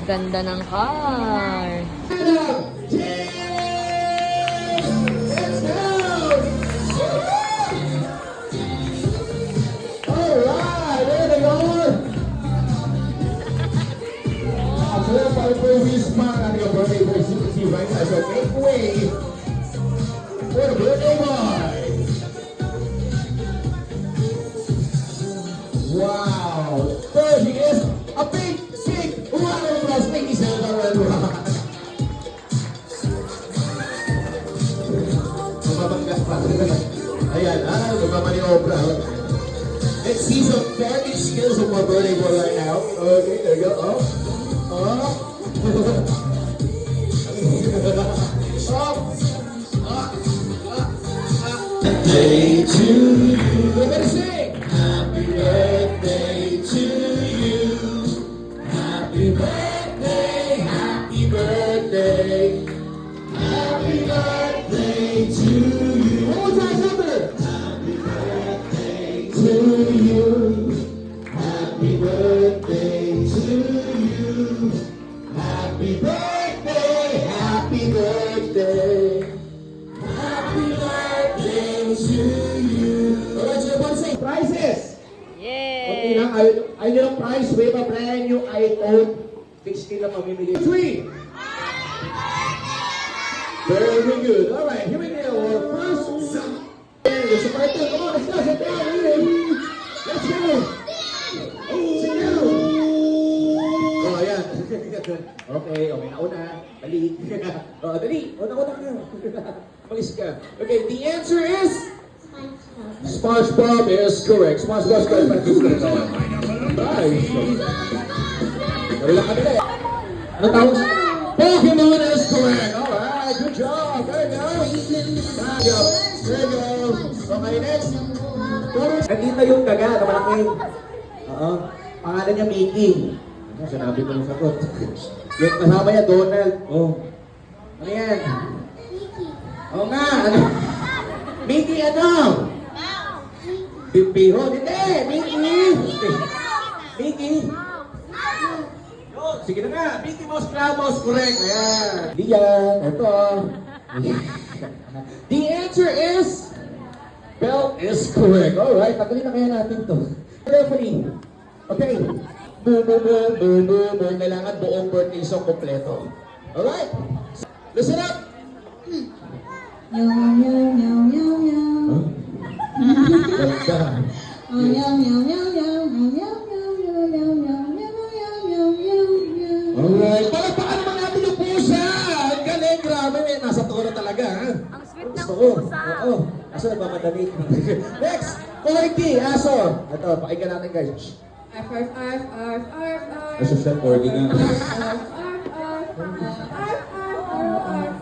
Ganda ng car. Alright, there they go. For Wisma and your birthday boy, CPC right now. So make way for the birthday boy. Wow. Third, he is a big round of applause, ladies and gentlemen. Ayan, magmamaniobra. Let's see some target skills of my birthday boy right now. Okay, there you go. Birthday to you. Let me sing. Happy birthday to you. Happy birthday, happy birthday. Happy birthday to you. One more time, number. Happy birthday to you. Happy birthday to you. Happy birthday, happy birthday. Happy birthday to you. Alright, so everyone say prizes. Okay lang, ayun yung prize. We have a brand new iPhone 16 na mamimili. 3. Very good. Alright, here we go. Our first song. There's a part 2. Come on, let's go. Sit down. Let's go. Sit down. Oh, ayan. Okay, nauna. Dali. Oh, dali. Una ka. Malis ka. Okay, the answer is? SpongeBob is correct. SpongeBob is correct. Nice. Wala ka nila. Anong tawag sa? Pokemon is correct. Alright, good job. There you go. There you go. Okay, next. Nandito yung daga na malaki. Pangalan niya Mickey. Sinabi ko yung sagot. Yung kasama niya Donald. Ano yan? Oo nga. Ano? Mickey ano? Pimpiro. Hindi. Mickey. Sige na nga. Mickey Mouse Clubhouse. Correct. Ayan. Diyan. Ito. The answer is Belt is correct. Alright. Tagalin na kaya natin to. Carefully. Okay. Kailangan buong birthday song kompleto. Alright. Listen up. Meow meow meow meow meow. Oh meow meow meow meow meow meow meow meow meow meow meow meow. Alright, palakpakan naman natin yung pusa! Ang galing, grabe, nasa toro talaga, ha? Ang sweet ng pusa. Oo, aso nagmamadali. Next, Corgi, aso. Ito, pakinggan natin guys. Arf arf arf arf arf arf. Aso siya, Corgi nga. Arf arf arf arf arf arf.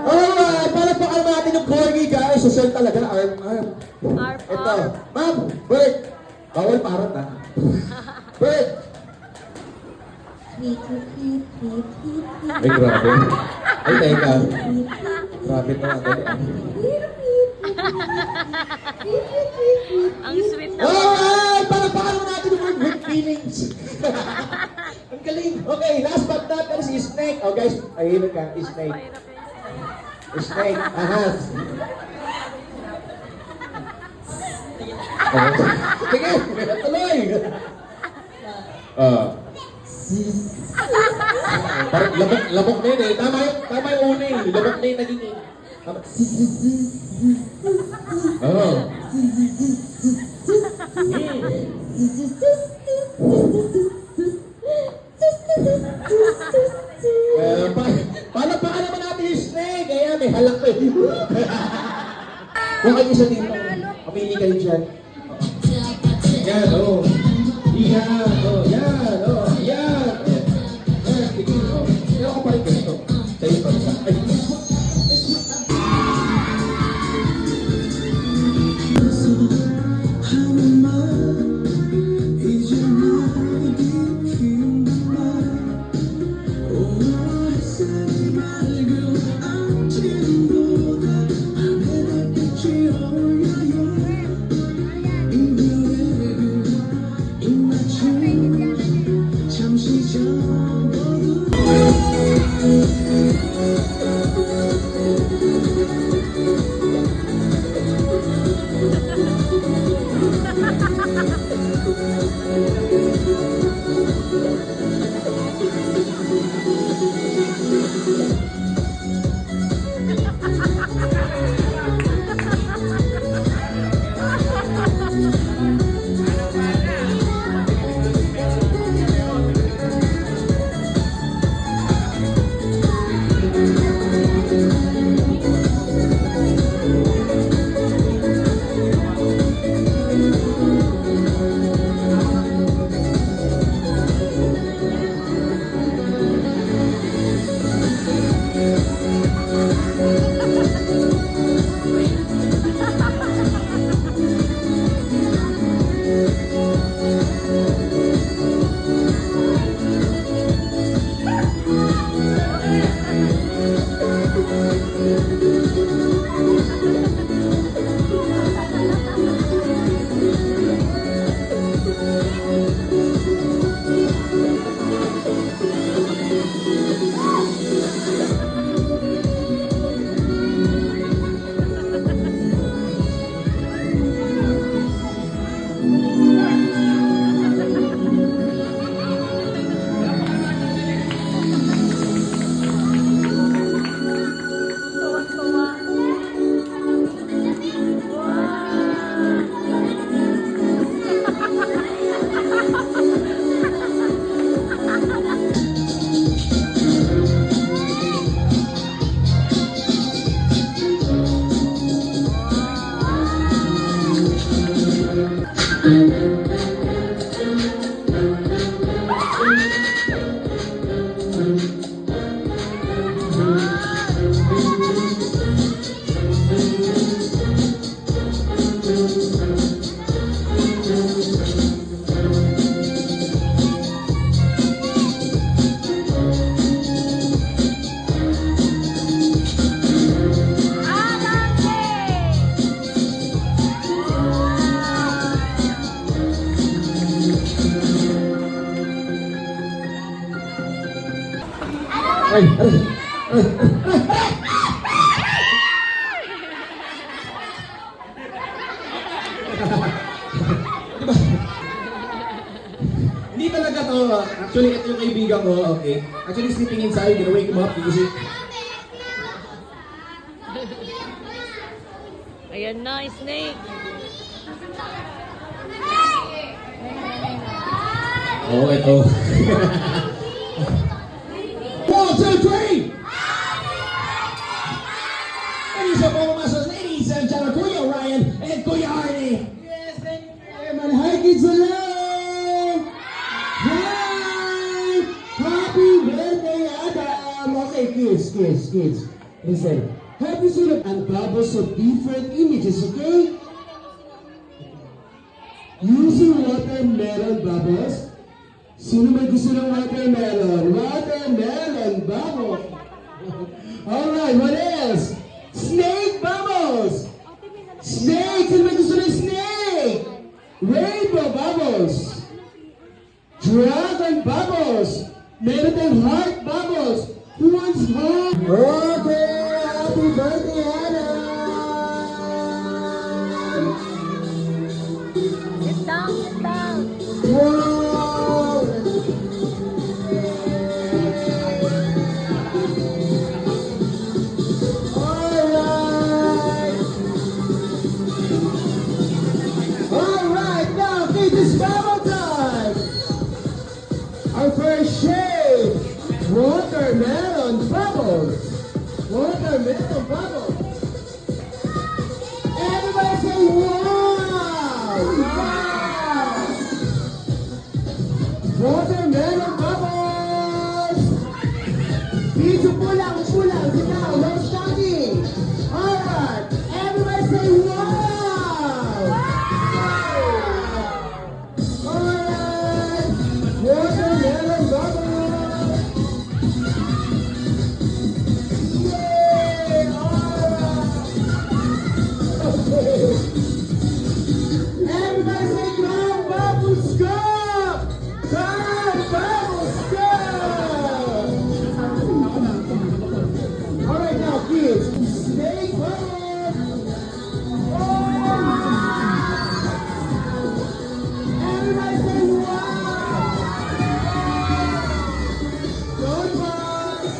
Alright, palakpakan naman natin yung Corgi, guys. Social talaga, arm. Arf, Ito, arf. ma'am, Bert. Bawal parot, ha? Bert. Tweet tweet tweet tweet tweet. Ay, grabe. Ay, teka. Grabe to, ang dali. Ang sweet ng Alright! Palakpakan naman natin yung word with feelings. Ang galing. Okay, last but not least is snake. Oh guys, ayun ka, is snake. Snake, ahas. Sige, tuloy. Parang lamok na yun eh. Tama yung una eh. Lamok na yung naging eh. Palakpakan naman natin yung snake. Ayan, may halak pa eh. Kung kayo isa dito, mamili kayo dyan. Yan, oh. Yan, oh. Yan, oh. Yan. Yan, sige, oh. Pero ako pa rin ganito. Sa'yo pa rin. Ay. In my dreams. Ay, Hindi talaga to. Actually, ito yung kaibigan ko, okay? Actually, sleeping inside, gonna wake him up because he... Ayan na, snake. Oh, ito. 1, 2, 3! Ladies and gentlemen, ladies and gentlemen, Kuya Ryan and Kuya Arnie. Yes, thank you. Man, hi, kids alive! Hi! Happy birthday, Adam! Okay, kids. Listen, have you seen and bubbles of different images, okay? Using watermelon bubbles. Sino may gusto ng watermelon? Watermelon bubbles. Alright, what else? Snake bubbles! Snake! Sino may gusto ng snake? Rainbow bubbles! Dragon bubbles! Meron tayong heart bubbles! Who wants heart? Okay! Happy birthday, Anna! Sit down, sit down. Wow! Alright, now it is bubble time! Our first shade, watermelon bubbles! Watermelon bubbles! Everybody say wow! Wow! Watermelon bubbles! Video pulang, sit down, no standing! Alright, everybody say wow! Alright, watermelon bubbles! Yay! Alright! Okay. Everybody say come, bubbles, come! Come, bubbles, come! Alright now, kids, snake bubbles! Everybody say wow! Good boys!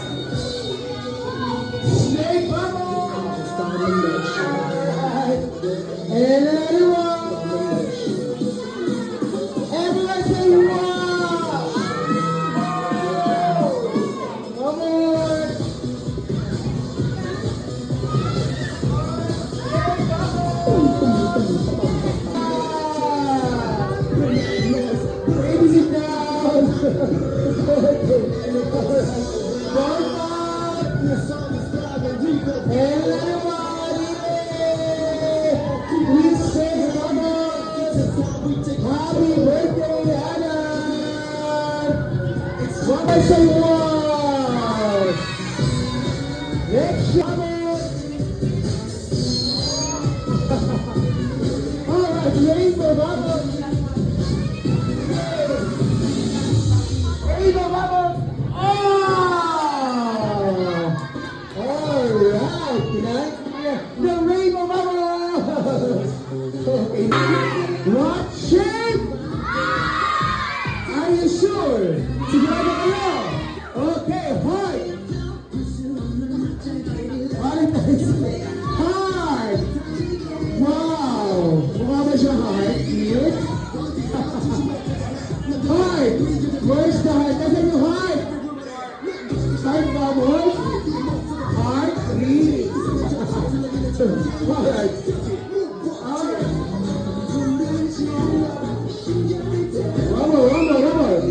Snake bubbles! Alright. And another one! Everybody say wow! One more! Yes, baby, sit down. Okay. One more. And another one. We say mama, happy birthday, Anna. Mama say wow. Next bubble. Alright, rainbow bubble. Rainbow bubble. Oh! Alright, tonight, the rainbow bubble. Okay. What shape? Are you sure? Sigurado kayo? Okay, heart. Heart. Wow. Mukha ba siya heart? Cute. Heart. Where's the heart? Nasaan yung heart? Heart bubbles? Heart? Really? Alright. Alright. One more. One more.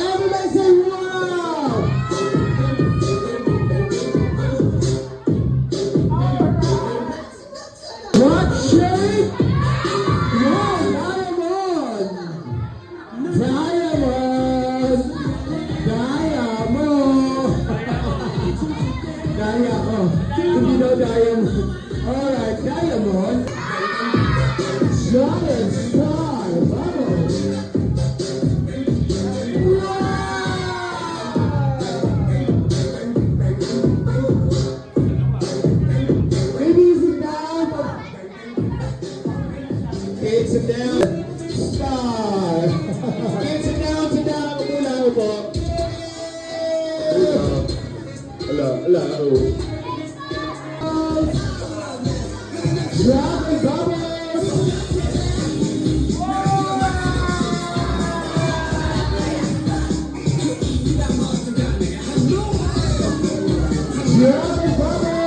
Everybody say wow! diamond. Alright, diamond. Giant star bubbles. Maybe sit down. Okay, sit down. Star. Okay, sit down, sit down. Ako muna ako po. Ala, oh. Drop the bubbles. Drop the bubbles.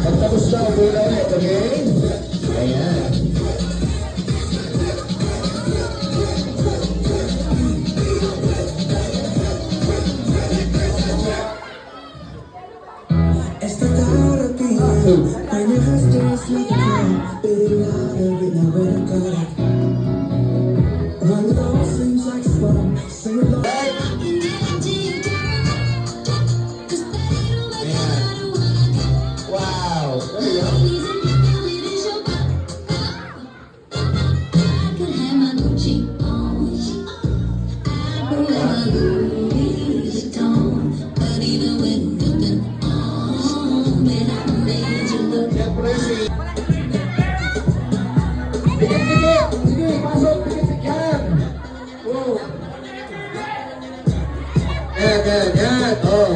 Pagtapos na, upo na ulit, okay? Ayan. Esta cara tuya, me dejaste deslumbrar, pero louder with no way to cut it. When it all seems like fun, sing along. Wow. There you go. Siyempre si... Dikit! Sige, pasok! Dikit si Cam! Wow! Yan! Oh!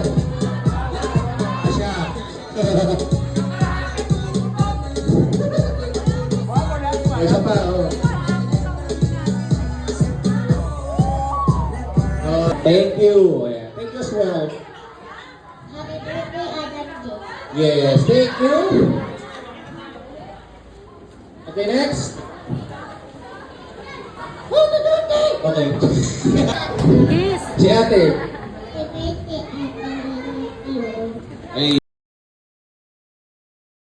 Asya! Isa pa, oh! Oh, thank you! Ayan. Thank you as well. Happy birthday, Adati. Yes, thank you! Okay, next! Okay. Kiss. Si ate.